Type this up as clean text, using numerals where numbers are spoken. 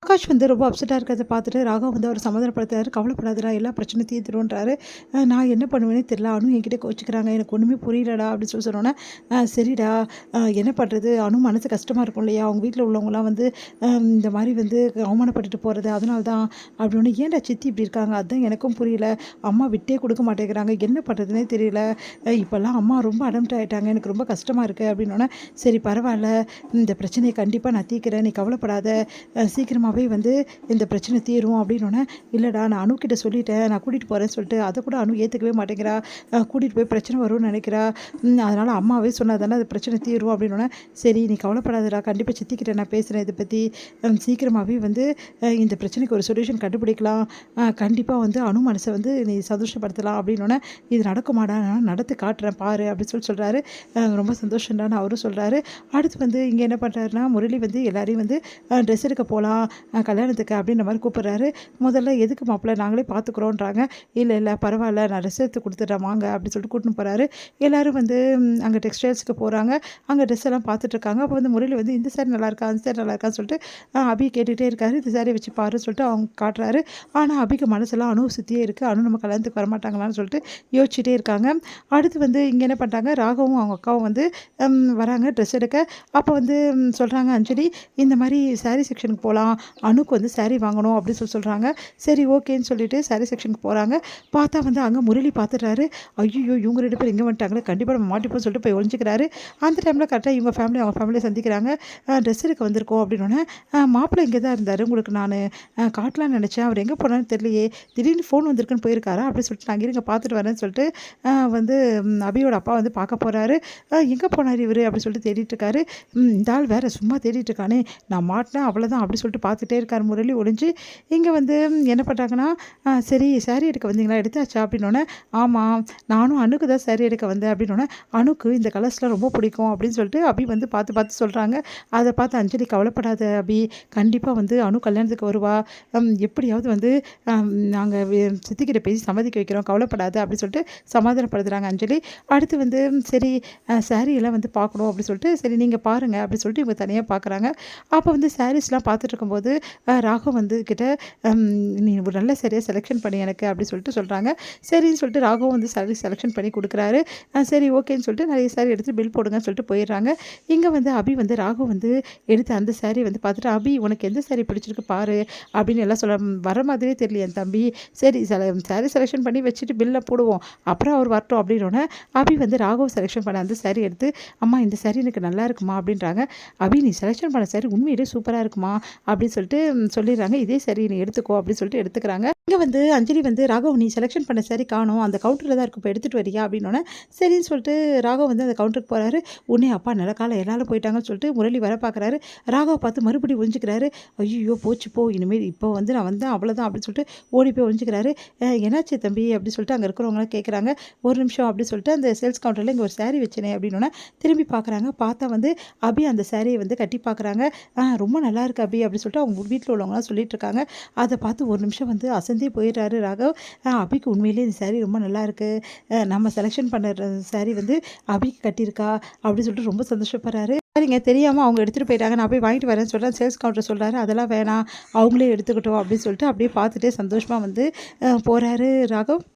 ஆகாஷ் வந்து ரொம்ப அப்செட்டாக இருக்கிறத பார்த்துட்டு ராகவ் வந்து அவர் சமாதானப்படுத்துறாரு. கவலைப்படாதடா, எல்லா பிரச்சனையும் தீர்த்துருன்றாரு. நான் என்ன பண்ணுவேன்னே தெரியல. அனு என்கிட்ட கோச்சிக்கிறாங்க. எனக்கு ஒன்றுமே புரியலடா அப்படின்னு சொல்லி சொன்னோன்னே, சரிடா, என்ன பண்ணுறது, அனு மனசு கஷ்டமாக இருக்கும் இல்லையா, அவங்க வீட்டில் உள்ளவங்களாம் வந்து இந்த மாதிரி வந்து அவமானப்பட்டுட்டு போகிறது, அதனால தான் அப்படின்னு. ஏன்டா சித்தி இப்படி இருக்காங்க, அதுதான் எனக்கும் புரியல. அம்மா விட்டே கொடுக்க மாட்டேங்கிறாங்க, என்ன பண்ணுறதுனே தெரியல. இப்போல்லாம் அம்மா ரொம்ப அடம்ட் ஆகிட்டாங்க, எனக்கு ரொம்ப கஷ்டமாக இருக்குது அப்படின்னோடனே, சரி பரவாயில்ல, இந்த பிரச்சனையை கண்டிப்பாக நான் தீர்க்கிறேன், நீ கவலைப்படாத, சீக்கிரமாகவே வந்து இந்த பிரச்சனை தீரும் அப்படின்னோடனே, இல்லைடா நான் அணுக்கிட்ட சொல்லிட்டேன், நான் கூட்டிகிட்டு போகிறேன்னு சொல்லிட்டு, அதை கூட அணு ஏற்றுக்கவே மாட்டேங்கிறா. கூட்டிகிட்டு போய் பிரச்சனை வரும்னு நினைக்கிறா. அதனால் அம்மாவே சொன்னால் தானே அது பிரச்சனை தீரும் அப்படின்னோடனே, சரி நீ கவலைப்படாதடா, கண்டிப்பாக சித்திக்கிட்ட நான் பேசுகிறேன் இதை பற்றி, சீக்கிரமாகவே வந்து இந்த பிரச்சனைக்கு ஒரு சொல்யூஷன் கண்டுபிடிக்கலாம், கண்டிப்பாக வந்து அணு மனசை வந்து நீ சந்தோஷப்படுத்தலாம் அப்படின்னோடனே, இது நடக்குமாடா, நான் நடத்து காட்டுறேன் பாரு அப்படின்னு சொல்கிறாரு. ரொம்ப சந்தோஷம்டான்னு அவரும் சொல்கிறாரு. அடுத்து வந்து இங்கே என்ன பண்ணுறாருன்னா, முரளி வந்து எல்லாரையும் வந்து ட்ரெஸ் எடுக்க போகலாம் கல்யாணத்துக்கு அப்படின்ற மாதிரி கூப்பிட்றாரு. முதல்ல எதுக்கு மாப்பிள்ளை, நாங்களே பார்த்துக்குறோன்றாங்க. இல்லை இல்லை பரவாயில்ல, நான் ட்ரெஸ் எடுத்து கொடுத்துட்றேன் வாங்க அப்படின்னு சொல்லிட்டு கூட்டின்னு போகிறாரு. எல்லோரும் வந்து அங்கே டெக்ஸ்டைல்ஸுக்கு போகிறாங்க. அங்கே ட்ரெஸ் எல்லாம் பார்த்துட்ருக்காங்க. அப்போ வந்து முரளி வந்து இந்த சாரி நல்லாயிருக்கா, அந்த சாரி நல்லாயிருக்கான்னு சொல்லிட்டு அபி கேட்டுகிட்டே இருக்காரு. இந்த சாரி வச்சு பாருன்னு சொல்லிட்டு அவங்க காட்டுறாரு. ஆனால் அபிக்கு மனசெல்லாம் அணு சுற்றியே இருக்குது. அணு நம்ம கல்யாணத்துக்கு வரமாட்டாங்களான்னு சொல்லிட்டு யோசிச்சுட்டே இருக்காங்க. அடுத்து வந்து இங்கே என்ன பண்ணுறாங்க, ராகவும் அவங்க அக்காவும் வந்து வராங்க ட்ரெஸ் எடுக்க. அப்போ வந்து சொல்கிறாங்க, அஞ்சலி இந்த மாதிரி சாரீ செக்ஷனுக்கு போகலாம், அணுக்கு வந்து சாரீ வாங்கணும் அப்படின்னு சொல்கிறாங்க. சரி ஓகேன்னு சொல்லிட்டு சாரீ செக்ஷனுக்கு போகிறாங்க. பார்த்தா வந்து அங்கே முரளி பார்த்துட்றாரு. ஐயோ இவங்க 2 பேர் இங்கே வந்துட்டாங்களே, கண்டிப்பாக நம்ம மாட்டிப்போம் சொல்லிட்டு போய் ஒழிஞ்சிக்கிறாரு. அந்த டைமில் கரெக்டாக இவங்க ஃபேமிலி அவங்க ஃபேமிலியை சந்திக்கிறாங்க. ட்ரெஸ் எடுக்க வந்திருக்கோம் அப்படின்னோடனே, மாப்பிள்ளை இங்கே தான் இருந்தார், உங்களுக்கு நான் காட்டலான்னு நினச்சேன், அவர் எங்கே போனான்னு தெரியலையே, திடீர்னு ஃபோன் வந்திருக்குன்னு போயிருக்காரா அப்படின்னு சொல்லிட்டு நாங்கள் இருங்க பார்த்துட்டு வரேன்னு சொல்லிட்டு வந்து அபியோட அப்பா வந்து பார்க்க போகிறாரு. எங்கே போனார் இவர் அப்படின்னு சொல்லிட்டு தேடிட்டு இருக்காரு. இந்த ஆள் வேறு சும்மா தேடிட்டு இருக்கானே, நான் மாட்டினேன் அவ்வளோதான் அப்படின்னு சொல்லிட்டு பார்த்துட்டே இருக்கார் முரளி ஒளிஞ்சு. இங்கே வந்து என்ன பண்ணுறாங்கன்னா, சரி சாரீ எடுக்க வந்தீங்களா, எடுத்தாச்சா அப்படின்னோடனே, ஆமாம் நானும் அணுக்கு தான் சாரீ எடுக்க வந்தேன் அப்படின்னோடனே, அணுக்கு இந்த கலர்ஸ்லாம் ரொம்ப பிடிக்கும் அப்படின்னு சொல்லிட்டு அபி வந்து பார்த்து பார்த்து சொல்கிறாங்க. அதை பார்த்து அஞ்சலி, கவலைப்படாத அபி, கண்டிப்பாக வந்து அணு கல்யாணத்துக்கு வருவா, எப்படியாவது வந்து நாங்கள் சித்திக்கிட்ட பேசி சம்மதிக்க வைக்கிறோம், கவலைப்படாத அப்படின்னு சொல்லிட்டு சமாதானப்படுத்துகிறாங்க அஞ்சலி. அடுத்து வந்து சரி சாரியெல்லாம் வந்து பார்க்கணும் அப்படின்னு சொல்லிட்டு, சரி நீங்கள் பாருங்கள் அப்படின்னு சொல்லிட்டு இவங்க தனியாக பார்க்குறாங்க. அப்போ வந்து சாரீஸ்லாம் பார்த்துட்டு இருக்கும்போது ராகவ் வந்து கிட்ட நீ ஒரு நல்ல சரியாக செலெக்ஷன் பண்ணி எனக்கு அப்படி சொல்லிட்டு சொல்கிறாங்க. சரின்னு சொல்லிட்டு ராகவ் வந்து சாரீ செலெக்ஷன் பண்ணி கொடுக்குறாரு. சரி ஓகேன்னு சொல்லிட்டு நிறைய சாரீ எடுத்து பில் போடுங்கன்னு சொல்லிட்டு போயிடுறாங்க. இங்கே வந்து அபி வந்து ராகவ் வந்து எடுத்து அந்த சாரீ வந்து பார்த்துட்டு, அபி உனக்கு எந்த சாரீ பிடிச்சிருக்கு பாரு அப்படின்னு எல்லாம் சொல்ல, வர மாதிரியே தெரியல என் தம்பி, சரி சாரீ செலெக்ஷன் பண்ணி வச்சுட்டு பில்லை போடுவோம், அப்புறம் அவர் வரட்டும் அப்படின்னோடனே, அபி வந்து ராகவ் செலெக்ஷன் பண்ண அந்த சாரீ எடுத்து, அம்மா இந்த சாரீ எனக்கு நல்லா இருக்குமா அப்படின்றாங்க. அபி நீ செலெக்ஷன் பண்ண சாரீ உண்மையிலே சூப்பராக இருக்குமா அப்படின்னு சொல்லிட்டு சொல்லிடுறாங்க. இதே சரி நீ எடுத்துக்கோ அப்படின்னு சொல்லிட்டு எடுத்துக்கிறாங்க. இங்கே வந்து அஞ்சலி வந்து, ராகவ் நீ செலெக்ஷன் பண்ண சாரி காணும், அந்த கவுண்டரில் தான் இருக்கும், இப்போ எடுத்துகிட்டு வரியா அப்படின்னோடனே, சரின்னு சொல்லிட்டு ராகவ் வந்து அந்த கவுண்டருக்கு போகிறாரு. உடனே அப்பா நல்ல காலம் எல்லாரும் போயிட்டாங்கன்னு சொல்லிட்டு முரளி வர பார்க்குறாரு. ராகவ் பார்த்து மறுபடியும் ஒழிஞ்சிக்கிறாரு. ஐயோ போச்சு போ, இனிமேல் இப்போ வந்து நான் வந்தேன் அவ்வளோதான் அப்படின்னு சொல்லிட்டு ஓடி போய் ஒழிஞ்சிக்கிறாரு. என்னாச்சு தம்பி அப்படின்னு சொல்லிட்டு அங்கே இருக்கிறவங்களாம் கேட்குறாங்க. ஒரு நிமிஷம் அப்படின்னு சொல்லிட்டு அந்த சேல்ஸ் கவுண்டரில் இங்கே ஒரு சாரீ வச்சேனே அப்படின்னோடனே திரும்பி பார்க்குறாங்க. பார்த்தா வந்து அபி அந்த சாரியை வந்து கட்டி பார்க்குறாங்க. ரொம்ப நல்லா இருக்கு அபி அப்படின்னு சொல்லிட்டு அவங்க வீட்டில் உள்ளவங்களாம் சொல்லிட்டு இருக்காங்க. அதை பார்த்து ஒரு நிமிஷம் வந்து அசந்தே போயிடுறாரு ராகவ். அபிக்கு உண்மையிலேயே இந்த சாரீ ரொம்ப நல்லா இருக்கு, நம்ம செலெக்ஷன் பண்ணுற சாரீ வந்து அபிக்கு கட்டியிருக்கா அப்படின்னு சொல்லிட்டு ரொம்ப சந்தோஷப்படுறாரு. சரிங்க, தெரியாமல் அவங்க எடுத்துகிட்டு போயிட்டாங்க, நான் போய் வாங்கிட்டு வரேன்னு சொல்கிறேன். சேல்ஸ் கவுண்டர் சொல்கிறாரு, அதெல்லாம் வேணாம் அவங்களே எடுத்துக்கிட்டோம் அப்படின்னு சொல்லிட்டு அப்படியே பார்த்துட்டே சந்தோஷமாக வந்து போகிறாரு ராகவ்.